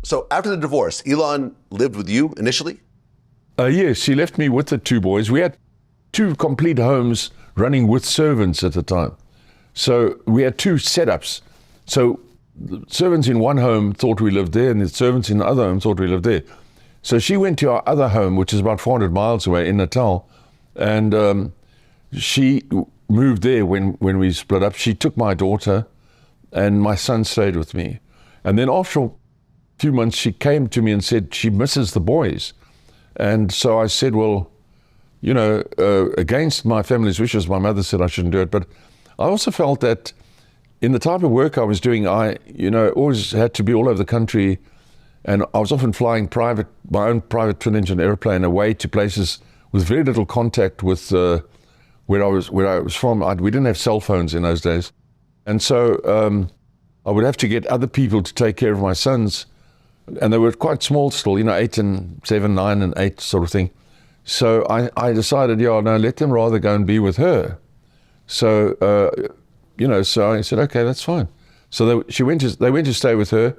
So after the divorce, Elon lived with you initially? Yes, she left me with the two boys. We had two complete homes running with servants at the time. So we had two setups. So the servants in one home thought we lived there, and the servants in the other home thought we lived there. So she went to our other home, which is about 400 miles away in Natal, and she moved there when we split up. She took my daughter, and my son stayed with me. And then after a few months, she came to me and said she misses the boys. And so I said, well, you know, against my family's wishes, my mother said I shouldn't do it. But I also felt that in the type of work I was doing, I, you know, always had to be all over the country. And I was often flying my own private twin engine airplane away to places with very little contact with where I was from. We didn't have cell phones in those days. And so I would have to get other people to take care of my sons. And they were quite small still, you know, 8 and 7, 9 and 8 sort of thing. So I decided, yeah, no, let them rather go and be with her. So, you know, so I said, okay, that's fine. So they went to stay with her.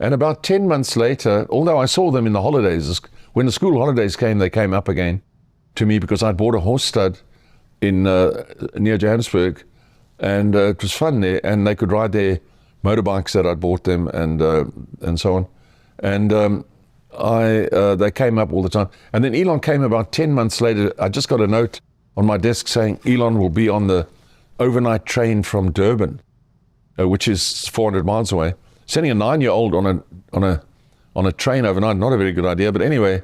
And about 10 months later, although I saw them in the holidays, when the school holidays came, they came up again to me because I'd bought a horse stud in near Johannesburg. And it was fun there. And they could ride their motorbikes that I'd bought them and so on. And they came up all the time. And then Elon came about 10 months later. I just got a note on my desk saying Elon will be on the overnight train from Durban, which is 400 miles away. Sending a 9-year-old on a train overnight, not a very good idea. But anyway,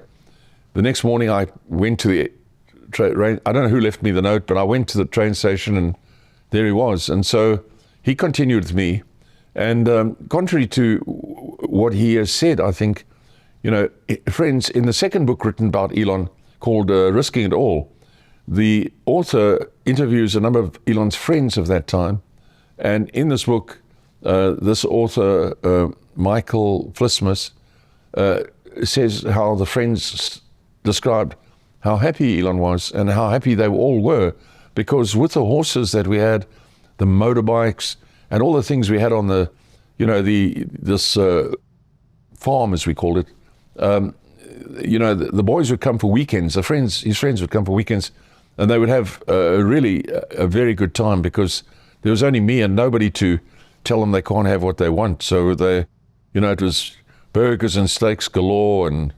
the next morning I went to the train. I don't know who left me the note, but I went to the train station and there he was. And so he continued with me. And contrary to what he has said, I think, you know, friends, in the second book written about Elon called Risking It All, the author interviews a number of Elon's friends of that time. And in this book, this author, Michael Flismus, says how the friends described how happy Elon was and how happy they all were, because with the horses that we had, the motorbikes, and all the things we had on the, you know, this farm, as we called it, you know, the boys would come for weekends. His friends would come for weekends, and they would have really a very good time because there was only me and nobody to tell them they can't have what they want. So they, you know, it was burgers and steaks galore, and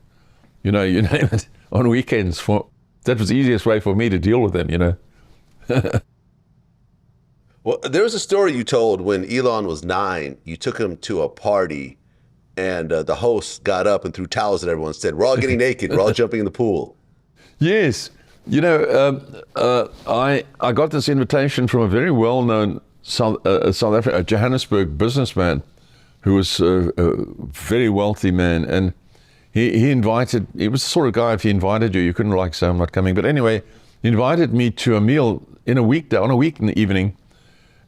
you know, you name it, on weekends. That was the easiest way for me to deal with them, you know. Well, there was a story you told when Elon was 9. You took him to a party, and the host got up and threw towels at everyone and said, "We're all getting naked. We're all jumping in the pool." Yes. You know, I got this invitation from a very well-known South Africa, a Johannesburg businessman who was a very wealthy man. And he was the sort of guy, if he invited you, you couldn't like say, "I'm not coming." But anyway, he invited me to a meal on a week in the evening.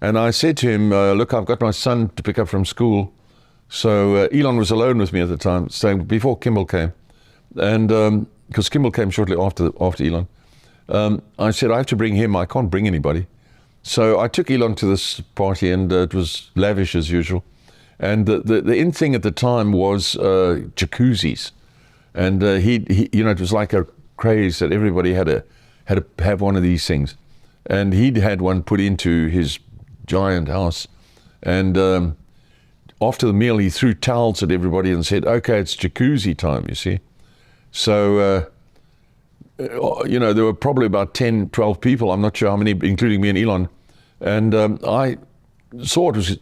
And I said to him, look, I've got my son to pick up from school. So Elon was alone with me at the time, staying before Kimball came. And because Kimball came shortly after Elon. I said, I have to bring him. I can't bring anybody. So I took Elon to this party, and it was lavish as usual. And the in thing at the time was jacuzzis. And he, you know, it was like a craze that everybody had to have one of these things. And he'd had one put into his giant house. And after the meal, he threw towels at everybody and said, okay, it's jacuzzi time, you see. So, you know, there were probably about 10, 12 people, I'm not sure how many, including me and Elon. And I saw it was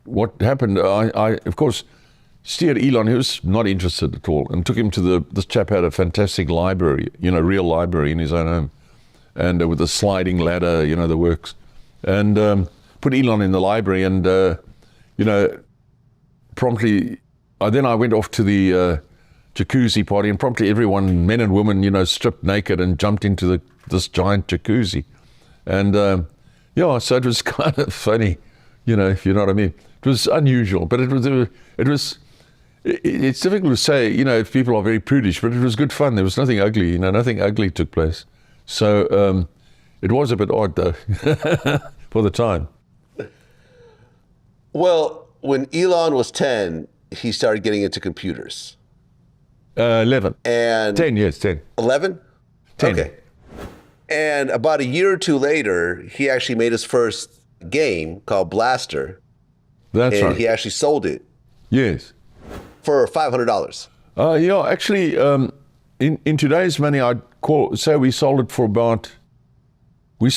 what happened. I of course, steered Elon, who was not interested at all, and took him to this chap had a fantastic library, you know, real library in his own home. And with a sliding ladder, you know, the works. And put Elon in the library, and, you know, promptly, then I went off to the jacuzzi party, and promptly everyone, men and women, you know, stripped naked and jumped into this giant jacuzzi. And, yeah, so it was kind of funny, you know, if you know what I mean. It was unusual, but it's difficult to say, you know, if people are very prudish, but it was good fun. There was nothing ugly, you know, nothing ugly took place. So it was a bit odd, though, for the time. Well, when Elon was 10, he started getting into computers? 11. And 10 years, 10. 11? 10. Okay. And about a year or two later, he actually made his first game called Blaster. That's and right. he actually sold it Yes. for $500. Yeah, actually, in today's money, I'd say we sold it for about, we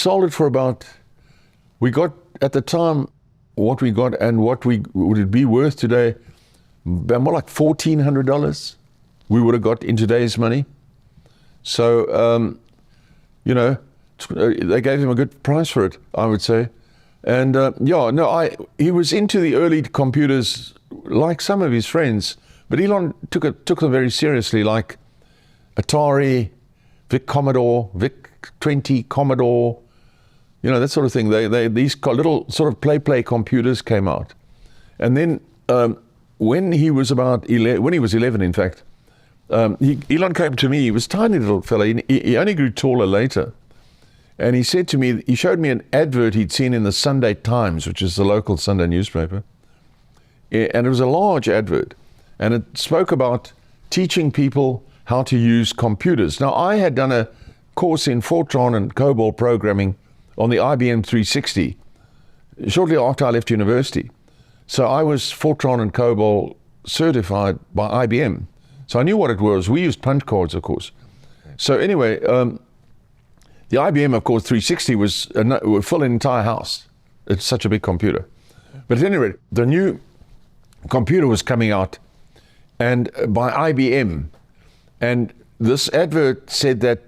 got at the time what we got and what would it be worth today, more like $1,400 we would have got in today's money. So, they gave him a good price for it, I would say. And he was into the early computers like some of his friends, but Elon took them very seriously, like Atari, VIC Commodore, VIC-20 Commodore, that sort of thing. These little sort of play computers came out. And then when he was 11, in fact, Elon came to me. He was a tiny little fella. He only grew taller later. And he said to me, he showed me an advert he'd seen in the Sunday Times, which is the local Sunday newspaper. And it was a large advert. And it spoke about teaching people how to use computers. Now, I had done a course in Fortran and COBOL programming on the IBM 360 shortly after I left university. So I was Fortran and COBOL certified by IBM. So I knew what it was. We used punch cards, of course. So anyway, the IBM, of course, 360 would fill an entire house. It's such a big computer. But at any rate, the new computer was coming out and by IBM. And this advert said that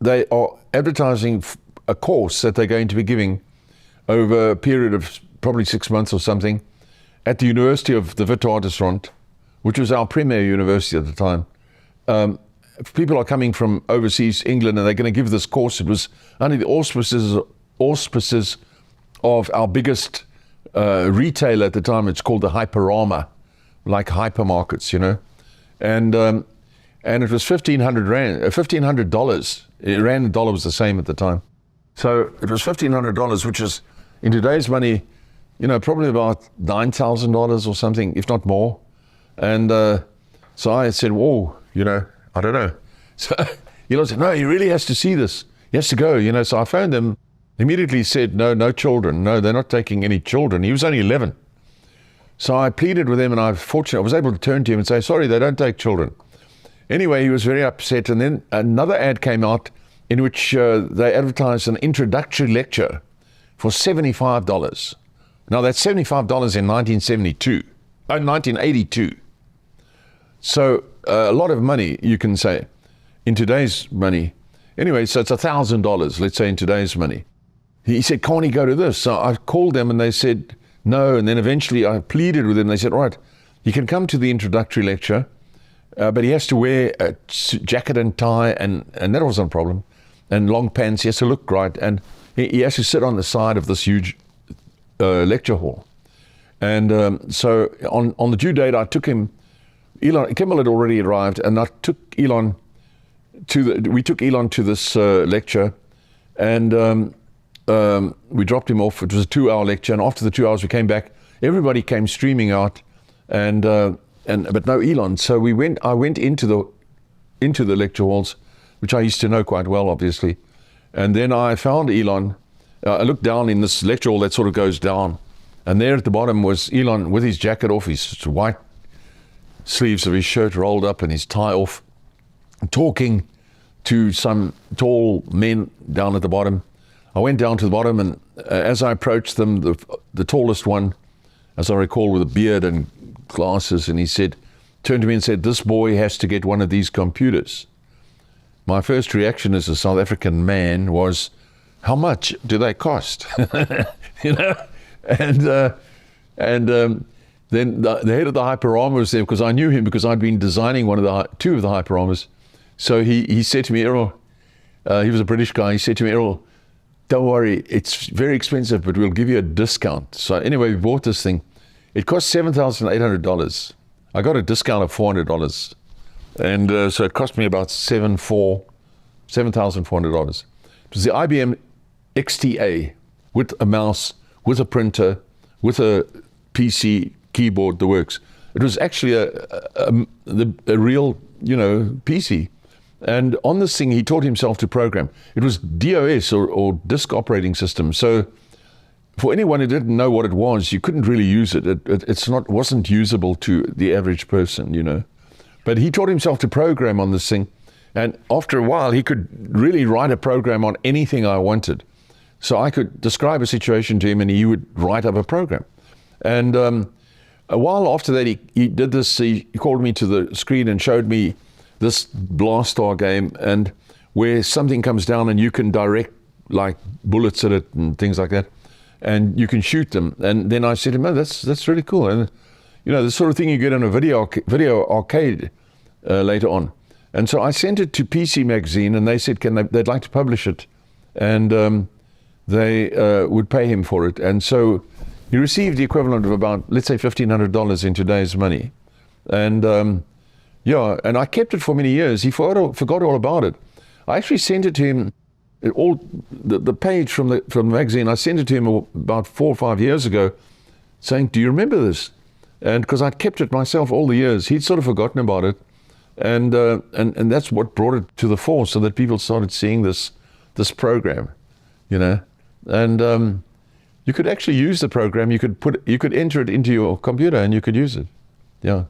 they are advertising a course that they're going to be giving over a period of probably 6 months or something at the University of the Witwatersrand, which was our premier university at the time. People are coming from overseas, England, and they're going to give this course. It was under the auspices of our biggest retailer at the time. It's called the Hyperama, like hypermarkets, and it was 1,500 rand, $1,500. Rand and dollar was the same at the time, so it was $1,500, which is in today's money, probably about $9,000 or something, if not more. And so I said, whoa, I don't know. So Elon said, no, he really has to see this. He has to go, So I phoned them, immediately said, no children. No, they're not taking any children. He was only 11. So I pleaded with him, and I was able to turn to him and say, sorry, they don't take children. Anyway, he was very upset. And then another ad came out in which they advertised an introductory lecture for $75. Now, that's $75 in 1982. So a lot of money, you can say, in today's money. Anyway, so it's $1,000, let's say, in today's money. He said, can't he go to this? So I called them and they said no. And then eventually I pleaded with him. They said, right, he can come to the introductory lecture, but he has to wear a jacket and tie, and that wasn't a problem, and long pants. He has to look right. And he has to sit on the side of this huge lecture hall. And so on the due date, I took him. Kimmel had already arrived, and I took Elon we took Elon to this lecture, and we dropped him off. It was a 2-hour lecture, and after the 2 hours we came back. Everybody came streaming out, but no Elon. So I went into the lecture halls, which I used to know quite well, obviously. And then I found Elon. I looked down in this lecture hall that sort of goes down, and there at the bottom was Elon with his jacket off, his white sleeves of his shirt rolled up and his tie off, talking to some tall men down at the bottom. I went down to the bottom, and as I approached them, the tallest one, as I recall, with a beard and glasses, and he turned to me and said, this boy has to get one of these computers. My first reaction as a South African man was, how much do they cost? Then the head of the Hyperama was there, because I knew him because I'd been designing two of the Hyperamas. So he said to me, Errol, he was a British guy, he said to me, Errol, don't worry, it's very expensive, but we'll give you a discount. So anyway, we bought this thing. It cost $7,800. I got a discount of $400. And so it cost me about $7,400. It was the IBM XTA with a mouse, with a printer, with a PC, keyboard, the works. It was actually a real, PC. And on this thing, he taught himself to program. It was DOS or disk operating system. So for anyone who didn't know what it was, you couldn't really use it. It wasn't usable to the average person, But he taught himself to program on this thing. And after a while, he could really write a program on anything I wanted. So I could describe a situation to him and he would write up a program. And a while after that, he did this. He called me to the screen and showed me this Blast Star game, and where something comes down and you can direct like bullets at it and things like that, and you can shoot them. And then I said to him, "Oh, that's really cool." And the sort of thing you get in a video arcade later on. And so I sent it to PC Magazine, and they said they'd like to publish it, and they would pay him for it. And so he received the equivalent of about, let's say, $1,500 in today's money, and and I kept it for many years. He forgot all about it. I actually sent it to him, the page from the magazine. I sent it to him about 4 or 5 years ago, saying, "Do you remember this?" And because I'd kept it myself all the years, he'd sort of forgotten about it, and that's what brought it to the fore, so that people started seeing this program, and you could actually use the program. You could enter it into your computer, and you could use it. Yeah.